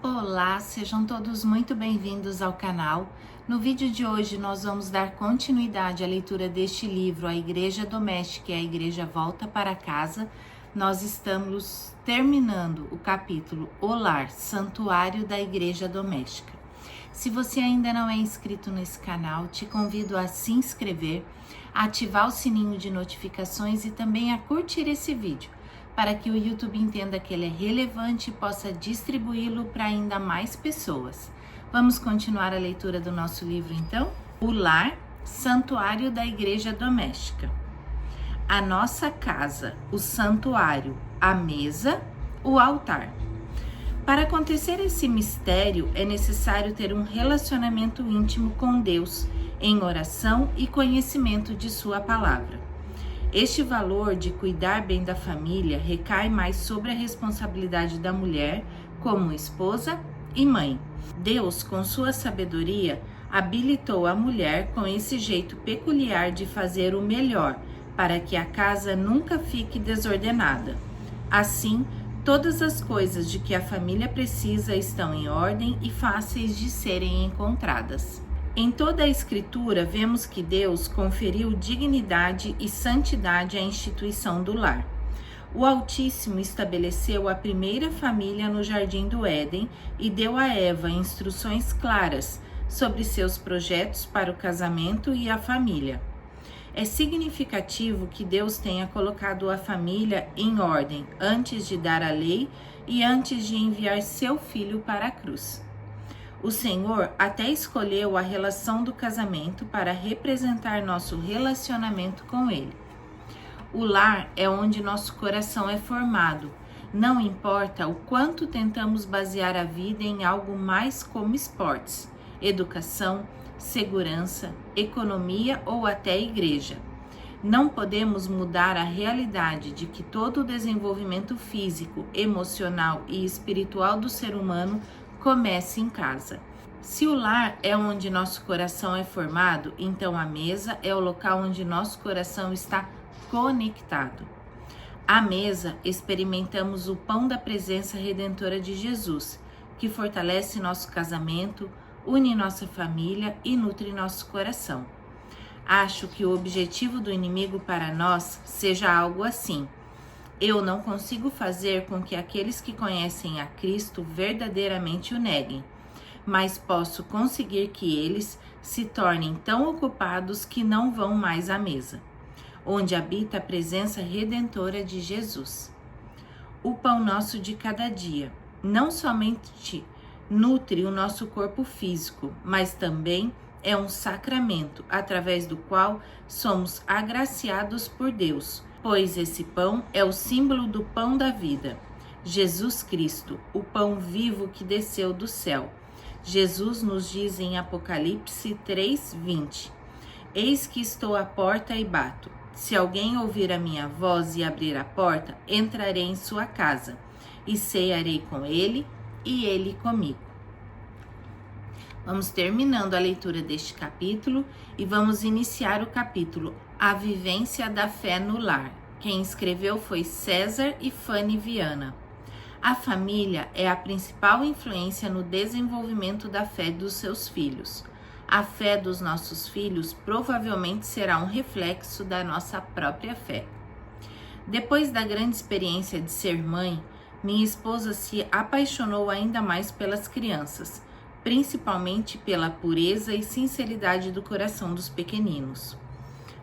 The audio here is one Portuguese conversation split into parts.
Olá, sejam todos muito bem-vindos ao canal. No vídeo de hoje nós vamos dar continuidade à leitura deste livro, A Igreja Doméstica e a Igreja Volta para Casa. Nós estamos terminando o capítulo O Lar, Santuário da Igreja Doméstica. Se você ainda não é inscrito nesse canal, te convido a se inscrever, a ativar o sininho de notificações e também a curtir esse vídeo, para que o YouTube entenda que ele é relevante e possa distribuí-lo para ainda mais pessoas. Vamos continuar a leitura do nosso livro então? O Lar, Santuário da Igreja Doméstica. A nossa casa, o santuário, a mesa, o altar. Para acontecer esse mistério, é necessário ter um relacionamento íntimo com Deus, em oração e conhecimento de sua palavra. Este valor de cuidar bem da família recai mais sobre a responsabilidade da mulher como esposa e mãe. Deus, com sua sabedoria, habilitou a mulher com esse jeito peculiar de fazer o melhor para que a casa nunca fique desordenada. Assim, todas as coisas de que a família precisa estão em ordem e fáceis de serem encontradas. Em toda a Escritura, vemos que Deus conferiu dignidade e santidade à instituição do lar. O Altíssimo estabeleceu a primeira família no Jardim do Éden e deu a Eva instruções claras sobre seus projetos para o casamento e a família. É significativo que Deus tenha colocado a família em ordem antes de dar a lei e antes de enviar seu filho para a cruz. O Senhor até escolheu a relação do casamento para representar nosso relacionamento com Ele. O lar é onde nosso coração é formado. Não importa o quanto tentamos basear a vida em algo mais como esportes, educação, segurança, economia ou até igreja. Não podemos mudar a realidade de que todo o desenvolvimento físico, emocional e espiritual do ser humano começa em casa. Se o lar é onde nosso coração é formado, então a mesa é o local onde nosso coração está conectado. À mesa, experimentamos o pão da presença redentora de Jesus, que fortalece nosso casamento, une nossa família e nutre nosso coração. Acho que o objetivo do inimigo para nós seja algo assim: eu não consigo fazer com que aqueles que conhecem a Cristo verdadeiramente o neguem, mas posso conseguir que eles se tornem tão ocupados que não vão mais à mesa, onde habita a presença redentora de Jesus. O pão nosso de cada dia não somente nutre o nosso corpo físico, mas também é um sacramento através do qual somos agraciados por Deus, pois esse pão é o símbolo do pão da vida, Jesus Cristo, o pão vivo que desceu do céu. Jesus nos diz em Apocalipse 3:20, eis que estou à porta e bato. Se alguém ouvir a minha voz e abrir a porta, entrarei em sua casa e cearei com ele e ele comigo. Vamos terminando a leitura deste capítulo e vamos iniciar o capítulo A Vivência da Fé no Lar. Quem escreveu foi César e Fanny Viana. A família é a principal influência no desenvolvimento da fé dos seus filhos. A fé dos nossos filhos provavelmente será um reflexo da nossa própria fé. Depois da grande experiência de ser mãe, minha esposa se apaixonou ainda mais pelas crianças, principalmente pela pureza e sinceridade do coração dos pequeninos.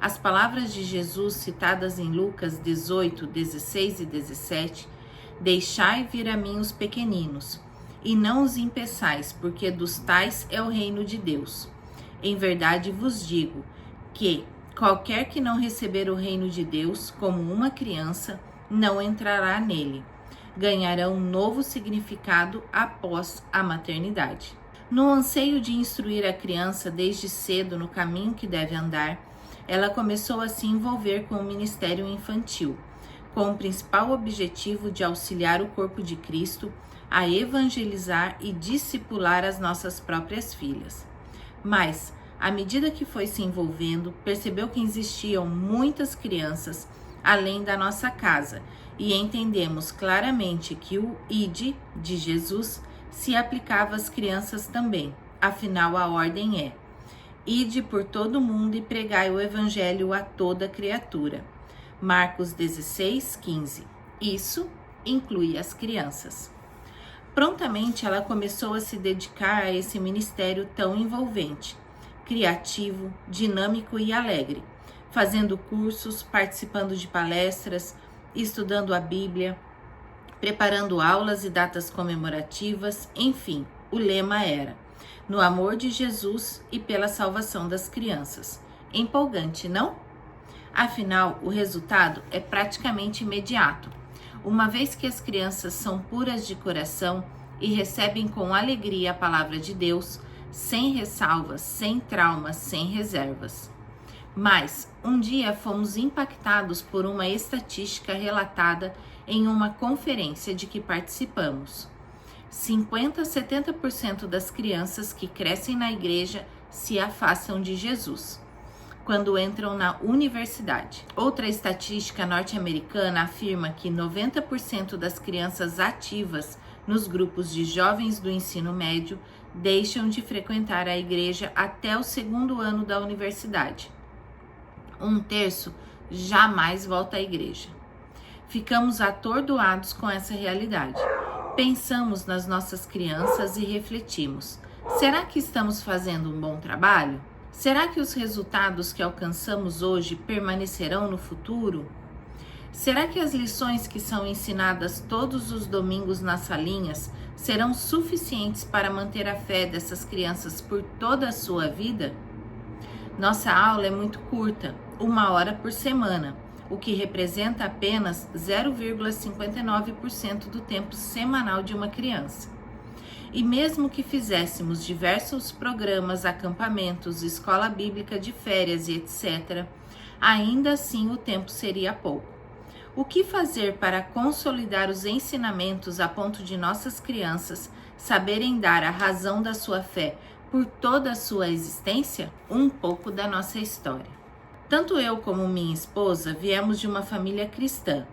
As palavras de Jesus citadas em Lucas 18, 16 e 17, deixai vir a mim os pequeninos, e não os impeçais, porque dos tais é o reino de Deus. Em verdade vos digo que qualquer que não receber o reino de Deus como uma criança, não entrará nele. Ganharão um novo significado após a maternidade. No anseio de instruir a criança desde cedo no caminho que deve andar, ela começou a se envolver com o ministério infantil, com o principal objetivo de auxiliar o corpo de Cristo a evangelizar e discipular as nossas próprias filhas. Mas, à medida que foi se envolvendo, percebeu que existiam muitas crianças além da nossa casa e entendemos claramente que o ID de Jesus se aplicava às crianças também. Afinal, a ordem é: ide por todo o mundo e pregai o evangelho a toda criatura. Marcos 16:15. Isso inclui as crianças. Prontamente ela começou a se dedicar a esse ministério tão envolvente, criativo, dinâmico e alegre, fazendo cursos, participando de palestras, estudando a Bíblia, preparando aulas e datas comemorativas, enfim, o lema era: no amor de Jesus e pela salvação das crianças. Empolgante, não? Afinal, o resultado é praticamente imediato, uma vez que as crianças são puras de coração e recebem com alegria a palavra de Deus, sem ressalvas, sem traumas, sem reservas. Mas, um dia fomos impactados por uma estatística relatada em uma conferência de que participamos. 50 a 70% das crianças que crescem na igreja se afastam de Jesus quando entram na universidade. Outra estatística norte-americana afirma que 90% das crianças ativas nos grupos de jovens do ensino médio deixam de frequentar a igreja até o segundo ano da universidade. 1/3 jamais volta à igreja. Ficamos atordoados com essa realidade. Pensamos nas nossas crianças e refletimos: será que estamos fazendo um bom trabalho? Será que os resultados que alcançamos hoje permanecerão no futuro? Será que as lições que são ensinadas todos os domingos nas salinhas serão suficientes para manter a fé dessas crianças por toda a sua vida? Nossa aula é muito curta, 1 hora por semana, o que representa apenas 0,59% do tempo semanal de uma criança. E mesmo que fizéssemos diversos programas, acampamentos, escola bíblica de férias e etc., ainda assim o tempo seria pouco. O que fazer para consolidar os ensinamentos a ponto de nossas crianças saberem dar a razão da sua fé por toda a sua existência? Um pouco da nossa história. Tanto eu como minha esposa viemos de uma família cristã.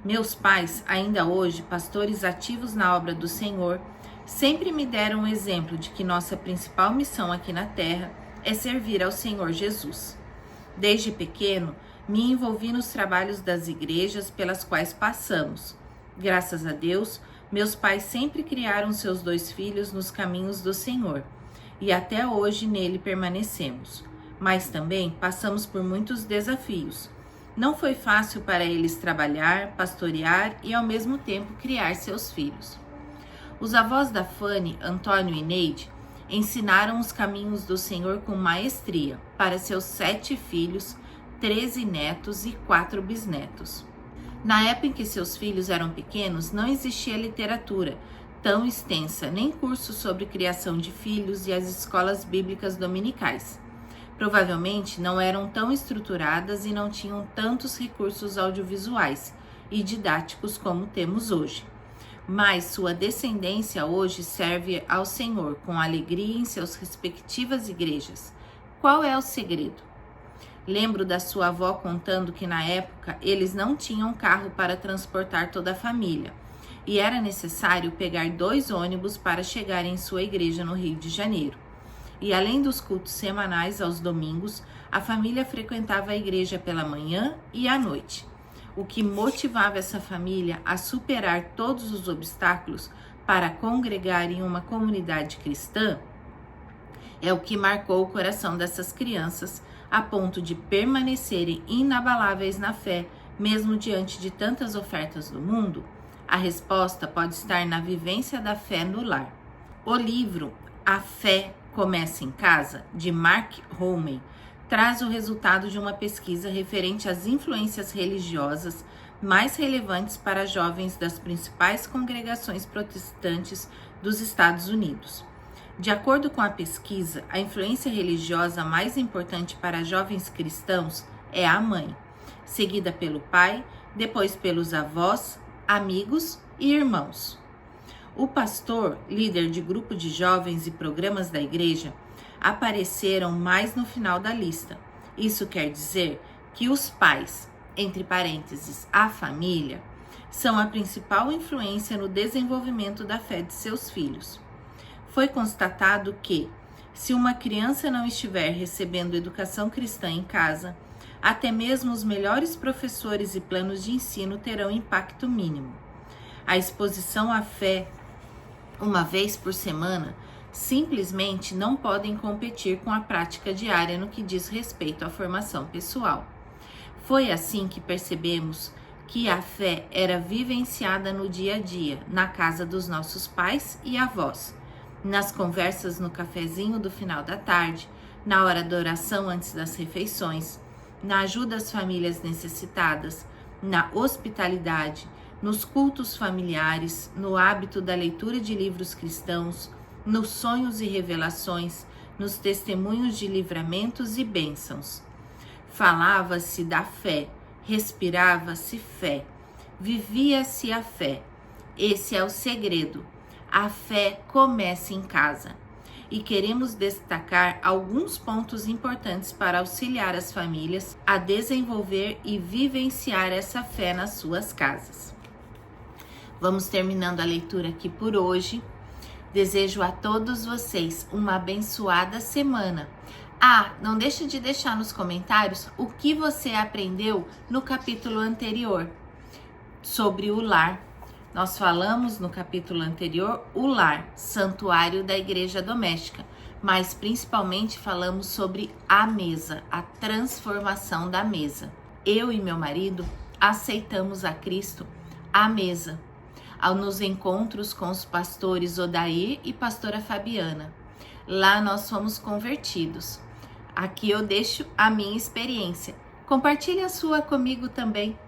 Meus pais, ainda hoje pastores ativos na obra do Senhor, sempre me deram o exemplo de que nossa principal missão aqui na Terra é servir ao Senhor Jesus. Desde pequeno, me envolvi nos trabalhos das igrejas pelas quais passamos. Graças a Deus, meus pais sempre criaram seus 2 filhos nos caminhos do Senhor, e até hoje nele permanecemos. Mas também passamos por muitos desafios. Não foi fácil para eles trabalhar, pastorear e ao mesmo tempo criar seus filhos. Os avós da Fanny, Antônio e Neide, ensinaram os caminhos do Senhor com maestria para seus 7 filhos, 13 netos e 4 bisnetos. Na época em que seus filhos eram pequenos, não existia literatura tão extensa, nem cursos sobre criação de filhos e as escolas bíblicas dominicais. Provavelmente não eram tão estruturadas e não tinham tantos recursos audiovisuais e didáticos como temos hoje. Mas sua descendência hoje serve ao Senhor com alegria em suas respectivas igrejas. Qual é o segredo? Lembro da sua avó contando que na época eles não tinham carro para transportar toda a família e era necessário pegar 2 ônibus para chegar em sua igreja no Rio de Janeiro. E além dos cultos semanais aos domingos, a família frequentava a igreja pela manhã e à noite. O que motivava essa família a superar todos os obstáculos para congregar em uma comunidade cristã é o que marcou o coração dessas crianças a ponto de permanecerem inabaláveis na fé, mesmo diante de tantas ofertas do mundo. A resposta pode estar na vivência da fé no lar. O livro A Fé Começa em Casa, de Mark Holman, traz o resultado de uma pesquisa referente às influências religiosas mais relevantes para jovens das principais congregações protestantes dos Estados Unidos. De acordo com a pesquisa, a influência religiosa mais importante para jovens cristãos é a mãe, seguida pelo pai, depois pelos avós, amigos e irmãos. O pastor, líder de grupo de jovens e programas da igreja, apareceram mais no final da lista. Isso quer dizer que os pais, entre parênteses, a família, são a principal influência no desenvolvimento da fé de seus filhos. Foi constatado que, se uma criança não estiver recebendo educação cristã em casa, até mesmo os melhores professores e planos de ensino terão impacto mínimo. A exposição à fé, uma vez por semana, simplesmente não podem competir com a prática diária no que diz respeito à formação pessoal. Foi assim que percebemos que a fé era vivenciada no dia a dia, na casa dos nossos pais e avós, nas conversas no cafezinho do final da tarde, na hora da oração antes das refeições, na ajuda às famílias necessitadas, na hospitalidade, nos cultos familiares, no hábito da leitura de livros cristãos, nos sonhos e revelações, nos testemunhos de livramentos e bênçãos. Falava-se da fé, respirava-se fé, vivia-se a fé. Esse é o segredo. A fé começa em casa. E queremos destacar alguns pontos importantes para auxiliar as famílias a desenvolver e vivenciar essa fé nas suas casas. Vamos terminando a leitura aqui por hoje. Desejo a todos vocês uma abençoada semana. Não deixe de deixar nos comentários o que você aprendeu no capítulo anterior sobre o lar. Nós falamos no capítulo anterior o lar, santuário da igreja doméstica, mas principalmente falamos sobre a mesa, a transformação da mesa. Eu e meu marido aceitamos a Cristo à mesa, nos encontros com os pastores Odair e pastora Fabiana. Lá nós fomos convertidos. Aqui eu deixo a minha experiência. Compartilhe a sua comigo também.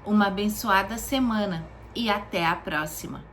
Uma abençoada semana e até a próxima.